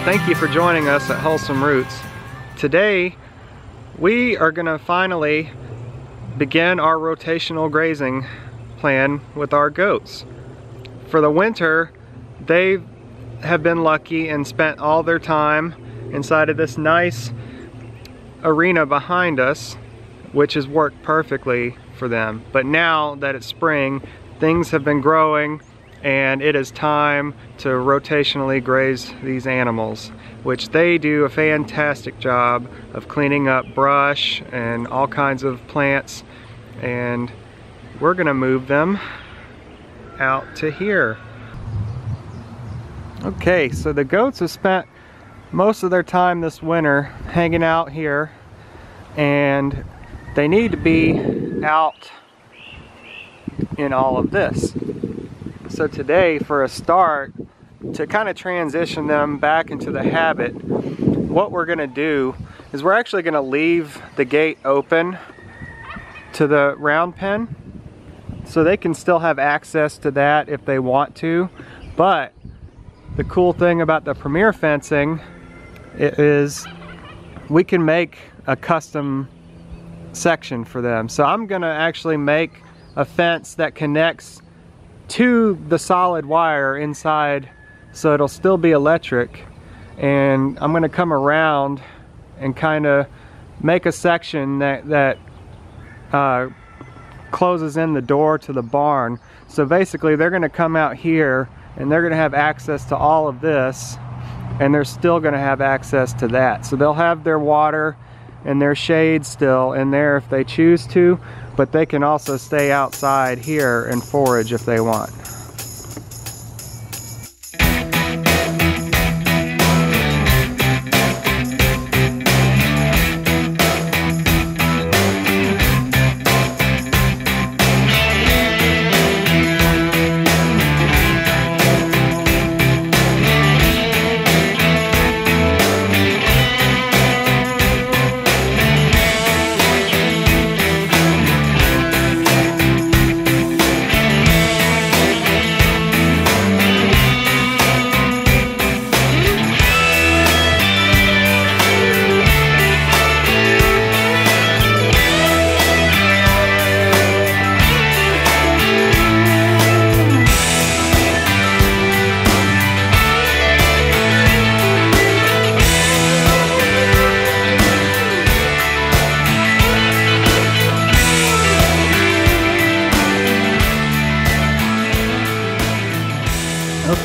Thank you for joining us at Wholesome Roots. Today we are going to finally begin our rotational grazing plan with our goats. For the winter, they have been lucky and spent all their time inside of this nice arena behind us, which has worked perfectly for them. But now that it's spring, things have been growing and it is time to rotationally graze these animals, which they do a fantastic job of cleaning up brush and all kinds of plants. And we're gonna move them out to here. Okay, so the goats have spent most of their time this winter hanging out here, and they need to be out in all of this. So today, for a start, to kind of transition them back into the habit, what we're going to do is we're actually going to leave the gate open to the round pen so they can still have access to that if they want to. But the cool thing about the Premier fencing is we can make a custom section for them. So I'm going to actually make a fence that connects to the solid wire inside, so it'll still be electric, and I'm going to come around and kind of make a section that closes in the door to the barn. So basically they're going to come out here and they're going to have access to all of this, and they're still going to have access to that. So they'll have their water and their shade still in there if they choose to, but they can also stay outside here and forage if they want.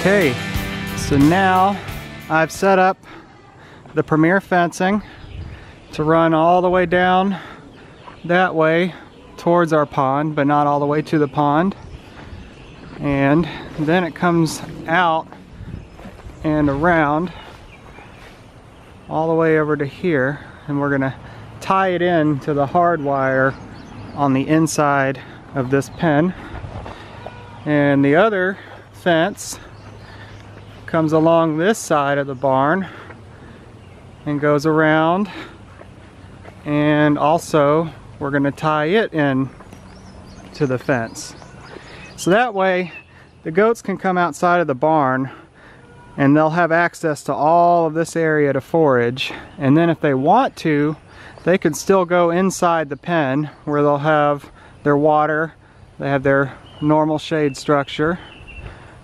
Okay, so now I've set up the Premier fencing to run all the way down that way towards our pond, but not all the way to the pond. And then it comes out and around all the way over to here, and we're gonna tie it in to the hard wire on the inside of this pen. And the other fence comes along this side of the barn and goes around, and also we're going to tie it in to the fence. So that way the goats can come outside of the barn and they'll have access to all of this area to forage, and then if they want to, they can still go inside the pen where they'll have their water, they have their normal shade structure,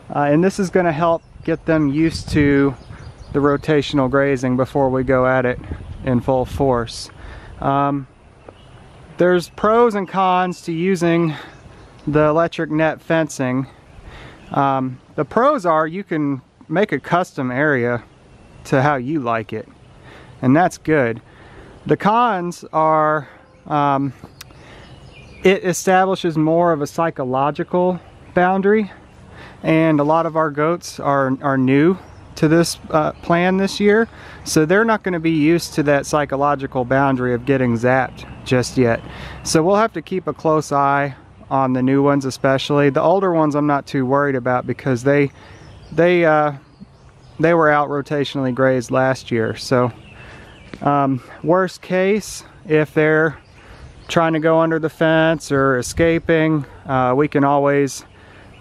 and this is going to help get them used to the rotational grazing before we go at it in full force. There's pros and cons to using the electric net fencing. The pros are you can make a custom area to how you like it, and that's good. The cons are it establishes more of a psychological boundary, and a lot of our goats are new to this plan this year, so they're not going to be used to that psychological boundary of getting zapped just yet. So we'll have to keep a close eye on the new ones, especially. The older ones I'm not too worried about because they were out rotationally grazed last year. So worst case, if they're trying to go under the fence or escaping, we can always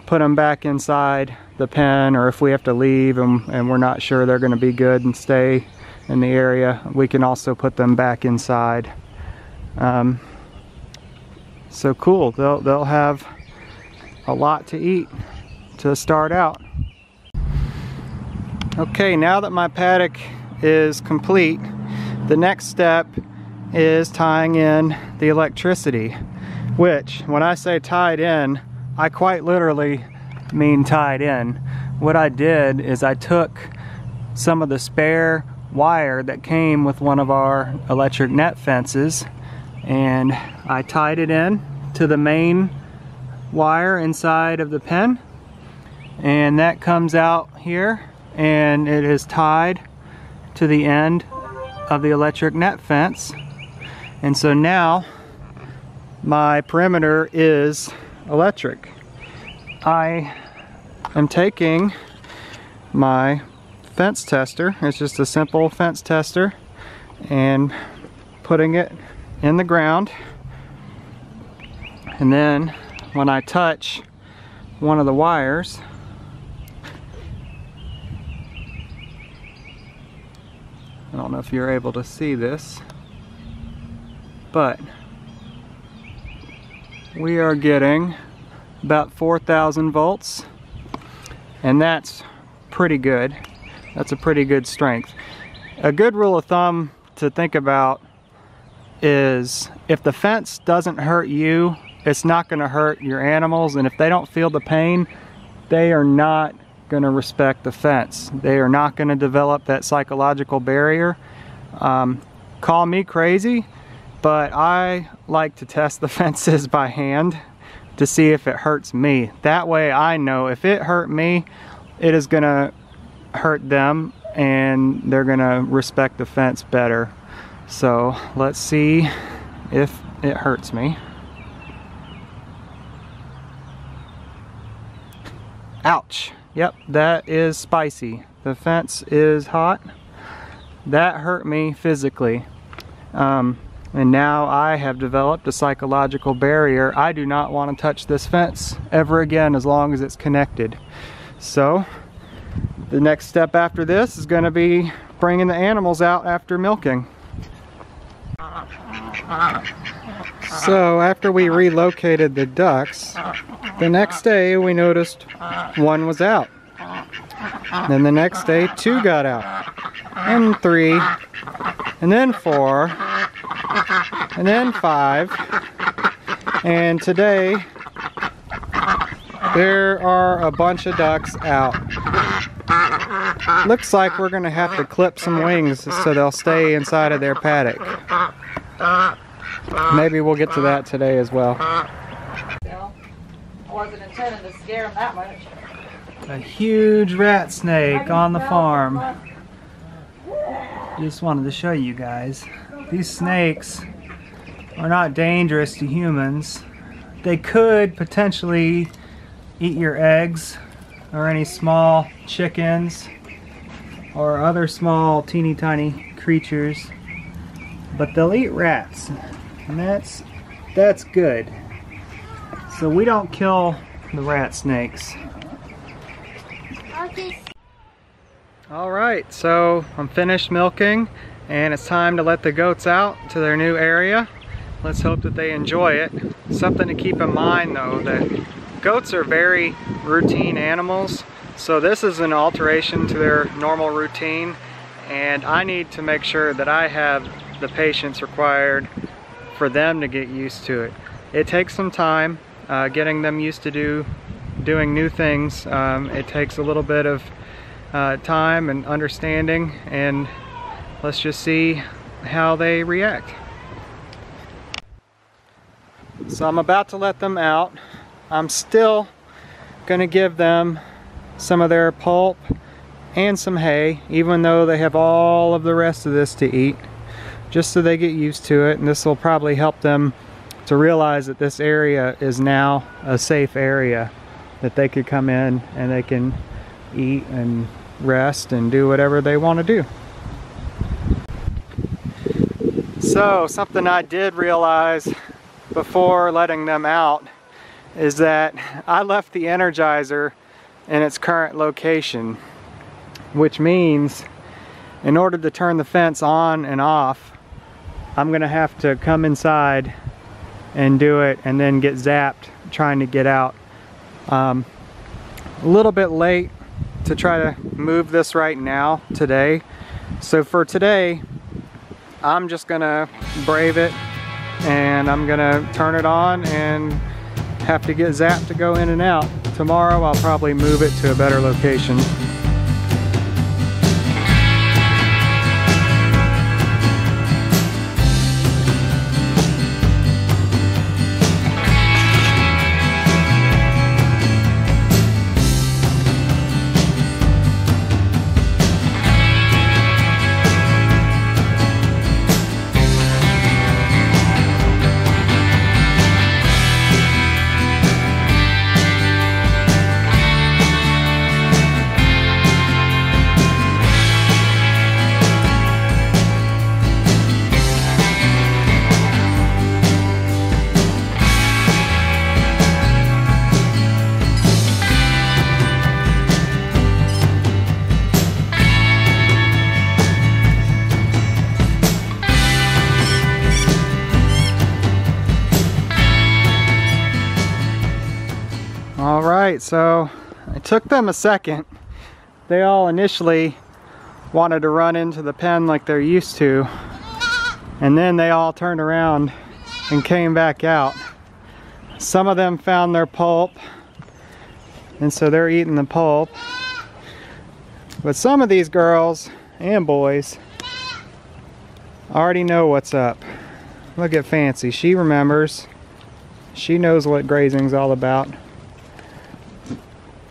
put them back inside the pen, or if we have to leave and we're not sure they're going to be good and stay in the area, we can also put them back inside. So cool, they'll have a lot to eat to start out. Okay, now that my paddock is complete, the next step is tying in the electricity, which, when I say tied in, I quite literally mean tied in. What I did is I took some of the spare wire that came with one of our electric net fences and I tied it in to the main wire inside of the pen, and that comes out here and it is tied to the end of the electric net fence. And so now my perimeter is electric. I am taking my fence tester, it's just a simple fence tester, and putting it in the ground, and then when I touch one of the wires, I don't know if you're able to see this, but we are getting about 4,000 volts, and that's pretty good. That's a pretty good strength. A good rule of thumb to think about is if the fence doesn't hurt you, it's not going to hurt your animals, and if they don't feel the pain, they are not going to respect the fence. They are not going to develop that psychological barrier. Call me crazy, but I like to test the fences by hand to see if it hurts me. That way I know if it hurt me, it is going to hurt them and they're going to respect the fence better. So let's see if it hurts me. Ouch. Yep, that is spicy. The fence is hot. That hurt me physically. And now I have developed a psychological barrier. I do not want to touch this fence ever again as long as it's connected. So the next step after this is going to be bringing the animals out after milking. So after we relocated the ducks, the next day we noticed one was out. Then the next day 2 got out, and 3, and then 4, and then 5, and today there are a bunch of ducks out. Looks like we're going to have to clip some wings so they'll stay inside of their paddock. Maybe we'll get to that today as well. I wasn't intending to scare them that much. A huge rat snake on the farm. Just wanted to show you guys. These snakes are not dangerous to humans. They could potentially eat your eggs or any small chickens or other small teeny tiny creatures, but they'll eat rats, and that's good. So we don't kill the rat snakes. Alright, so I'm finished milking and it's time to let the goats out to their new area. Let's hope that they enjoy it. Something to keep in mind though, that goats are very routine animals, so this is an alteration to their normal routine, and I need to make sure that I have the patience required for them to get used to it. It takes some time getting them used to doing new things. It takes a little bit of time and understanding, and let's just see how they react. So I'm about to let them out. I'm still gonna give them some of their pulp and some hay, even though they have all of the rest of this to eat, just so they get used to it, and this will probably help them to realize that this area is now a safe area, that they could come in and they can eat and rest and do whatever they want to do. So something I did realize before letting them out is that I left the Energizer in its current location, which means in order to turn the fence on and off, I'm gonna have to come inside and do it and then get zapped trying to get out. A little bit late to try to move this right now today. So for today, I'm just gonna brave it and I'm gonna turn it on and have to get zapped to go in and out. Tomorrow I'll probably move it to a better location. Alright, so it took them a second. They all initially wanted to run into the pen like they're used to, and then they all turned around and came back out. Some of them found their pulp, and so they're eating the pulp. But some of these girls and boys already know what's up. Look at Fancy, she remembers. She knows what grazing's all about.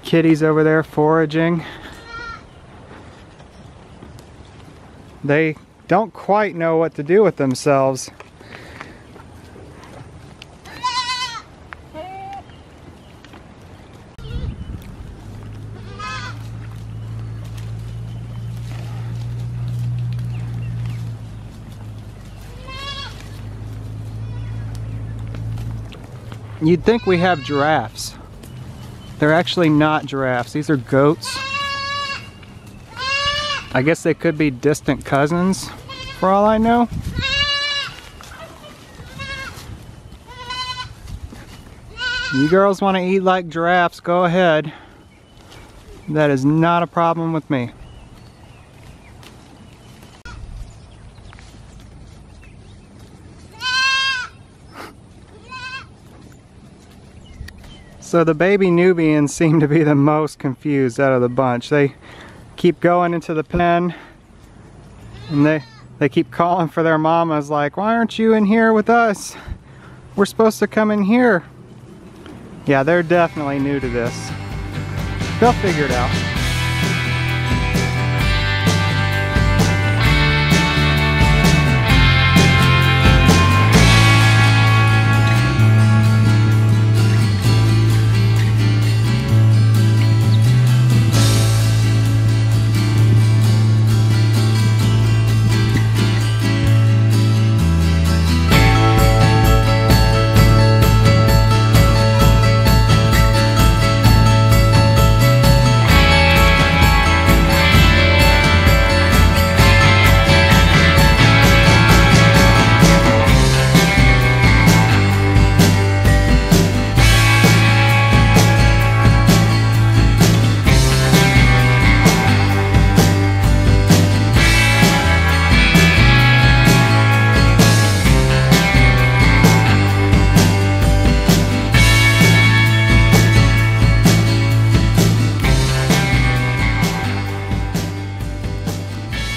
Kitty's over there foraging. They don't quite know what to do with themselves. You'd think we have giraffes. They're actually not giraffes. These are goats. I guess they could be distant cousins, for all I know. You girls want to eat like giraffes, go ahead. That is not a problem with me. So the baby Nubians seem to be the most confused out of the bunch. They keep going into the pen and they keep calling for their mamas like, why aren't you in here with us? We're supposed to come in here. Yeah, they're definitely new to this. They'll figure it out.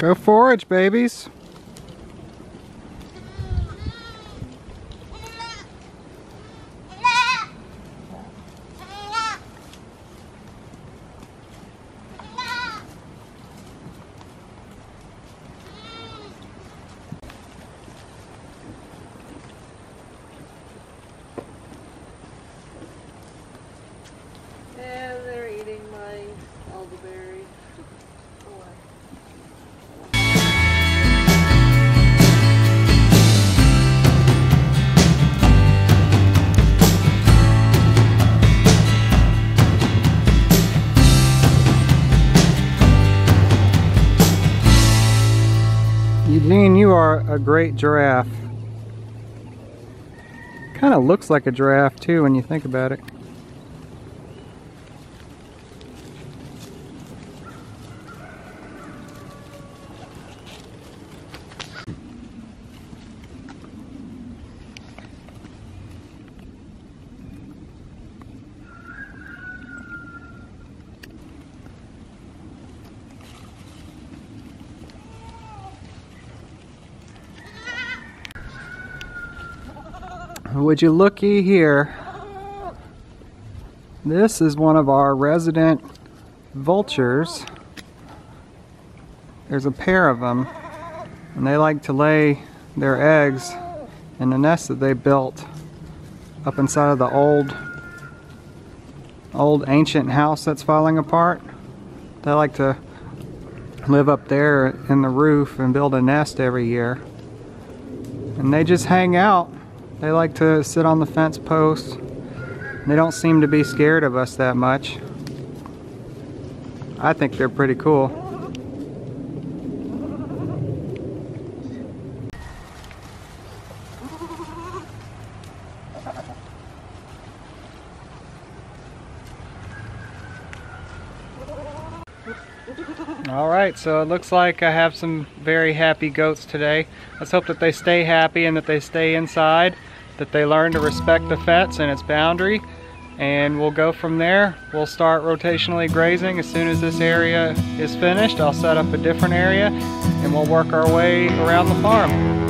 Go forage, babies. Yeah, they're eating my elderberry. a great giraffe. Kind of looks like a giraffe too when you think about it. Would you looky here? This is one of our resident vultures. There's a pair of them, and they like to lay their eggs in the nest that they built up inside of the old ancient house that's falling apart. They like to live up there in the roof and build a nest every year. And they just hang out. They like to sit on the fence posts. They don't seem to be scared of us that much. I think they're pretty cool. Alright, so it looks like I have some very happy goats today. Let's hope that they stay happy and that they stay inside, that they learn to respect the fence and its boundary, and we'll go from there. We'll start rotationally grazing as soon as this area is finished. I'll set up a different area and we'll work our way around the farm.